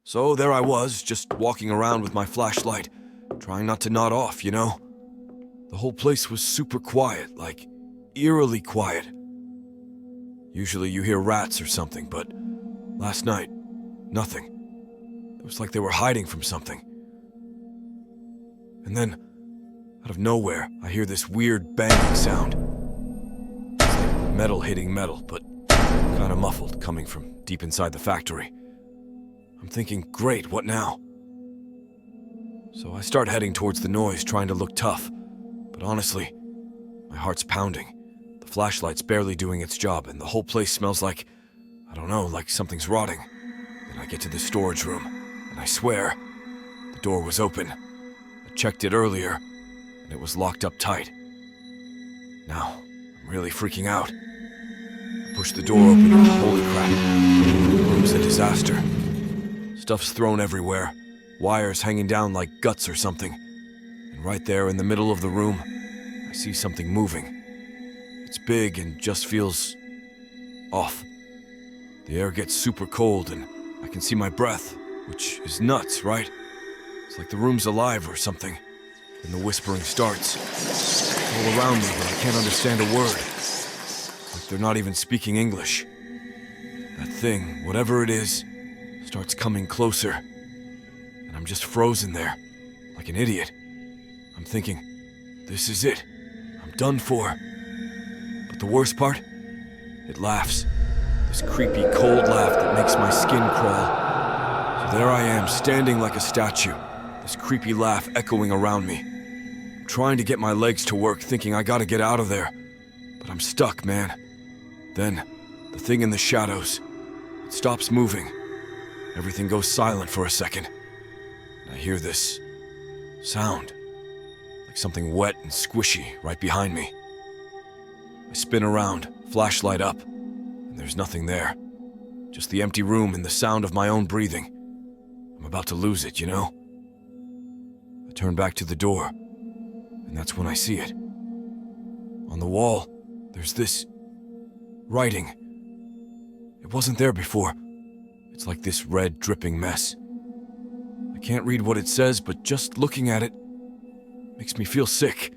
So there I was, just walking around with my flashlight, trying not to nod off, you know? The whole place was super quiet, like eerily quiet. Usually you hear rats or something, but last night, nothing. It was like they were hiding from something. And then, out of nowhere, I hear this weird banging sound. It's like metal hitting metal, but kind of muffled, coming from deep inside the factory. I'm thinking, great, what now? So I start heading towards the noise, trying to look tough. But honestly, my heart's pounding. The flashlight's barely doing its job, and the whole place smells like, I don't know, like something's rotting. Then I get to the storage room, and I swear, the door was open. I checked it earlier, and it was locked up tight. Now, I'm really freaking out. I push the door open, and holy crap, the room's a disaster. Stuff's thrown everywhere, wires hanging down like guts or something. And right there in the middle of the room, I see something moving. It's big and just feels off. The air gets super cold and I can see my breath, which is nuts, right? It's like the room's alive or something. And the whispering starts. It's all around me, but I can't understand a word. It's like they're not even speaking English. That thing, whatever it is, starts coming closer. And I'm just frozen there, like an idiot. I'm thinking, this is it. I'm done for. But the worst part? It laughs. This creepy, cold laugh that makes my skin crawl. So there I am, standing like a statue. This creepy laugh echoing around me. I'm trying to get my legs to work, thinking I gotta get out of there. But I'm stuck, man. Then, the thing in the shadows. It stops moving. Everything goes silent for a second. And I hear this sound. Like something wet and squishy right behind me. I spin around, flashlight up, and there's nothing there. Just the empty room and the sound of my own breathing. I'm about to lose it, you know? I turn back to the door, and that's when I see it. On the wall, there's this writing. It wasn't there before. It's like this red, dripping mess. I can't read what it says, but just looking at it makes me feel sick.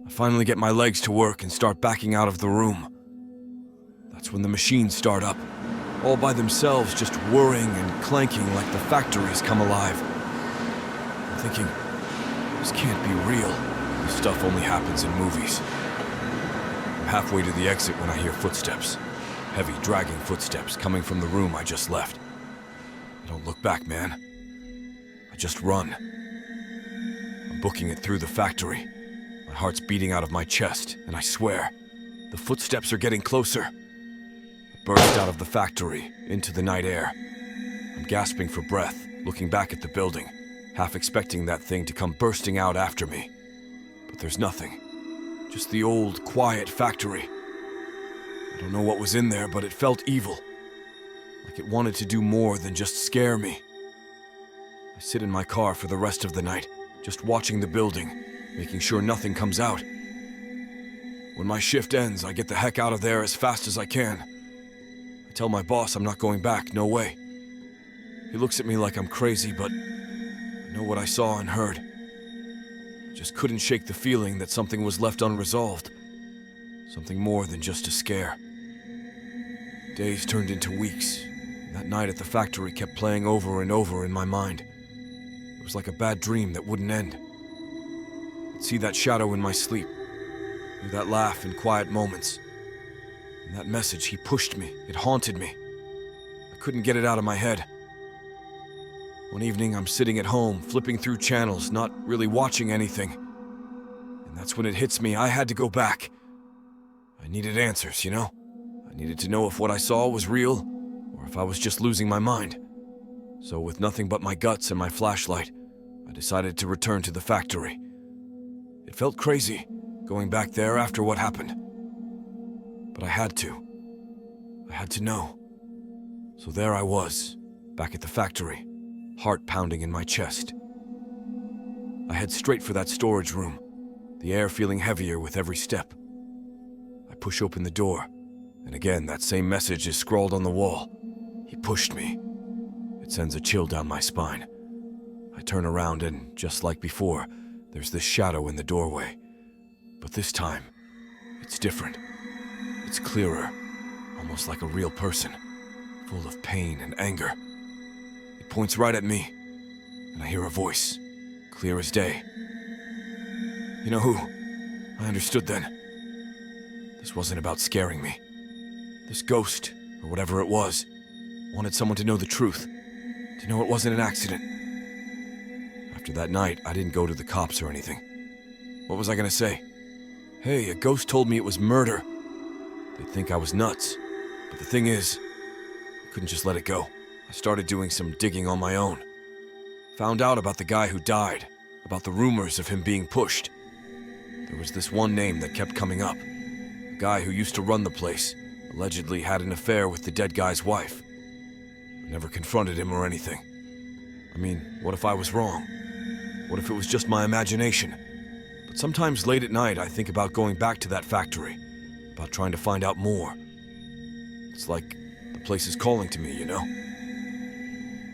I finally get my legs to work and start backing out of the room. That's when the machines start up, all by themselves, just whirring and clanking like the factories come alive. I'm thinking, this can't be real. This stuff only happens in movies. I'm halfway to the exit when I hear footsteps. Heavy, dragging footsteps coming from the room I just left. I don't look back, man. I just run. I'm booking it through the factory. My heart's beating out of my chest, and I swear, the footsteps are getting closer. I burst out of the factory, into the night air. I'm gasping for breath, looking back at the building, half expecting that thing to come bursting out after me. But there's nothing. Just the old, quiet factory. I don't know what was in there, but it felt evil. Like it wanted to do more than just scare me. I sit in my car for the rest of the night, just watching the building, making sure nothing comes out. When my shift ends, I get the heck out of there as fast as I can. I tell my boss I'm not going back, no way. He looks at me like I'm crazy, but I know what I saw and heard. I just couldn't shake the feeling that something was left unresolved. Something more than just a scare. Days turned into weeks, and that night at the factory kept playing over and over in my mind. It was like a bad dream that wouldn't end. I'd see that shadow in my sleep, hear that laugh in quiet moments. And that message, he pushed me, it haunted me. I couldn't get it out of my head. One evening, I'm sitting at home, flipping through channels, not really watching anything. And that's when it hits me, I had to go back. I needed answers, you know? I needed to know if what I saw was real, or if I was just losing my mind. So with nothing but my guts and my flashlight, I decided to return to the factory. It felt crazy, going back there after what happened. But I had to. I had to know. So there I was, back at the factory, heart pounding in my chest. I head straight for that storage room, the air feeling heavier with every step. I push open the door, and again that same message is scrawled on the wall. He pushed me. It sends a chill down my spine. I turn around and, just like before, there's this shadow in the doorway. But this time, it's different. It's clearer, almost like a real person, full of pain and anger. It points right at me, and I hear a voice, clear as day. You know who? I understood then. This wasn't about scaring me. This ghost, or whatever it was, wanted someone to know the truth, to know it wasn't an accident. After that night, I didn't go to the cops or anything. What was I gonna say? Hey, a ghost told me it was murder. They'd think I was nuts. But the thing is, I couldn't just let it go. I started doing some digging on my own. Found out about the guy who died, about the rumors of him being pushed. There was this one name that kept coming up. A guy who used to run the place, allegedly had an affair with the dead guy's wife. I never confronted him or anything. I mean, what if I was wrong? What if it was just my imagination? But sometimes late at night I think about going back to that factory, about trying to find out more. It's like the place is calling to me, you know?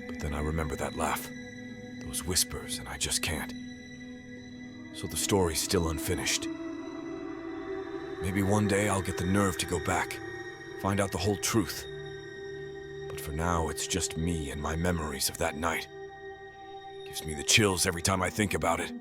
But then I remember that laugh, those whispers, and I just can't. So the story's still unfinished. Maybe one day I'll get the nerve to go back, find out the whole truth. But for now, it's just me and my memories of that night. Gives me the chills every time I think about it.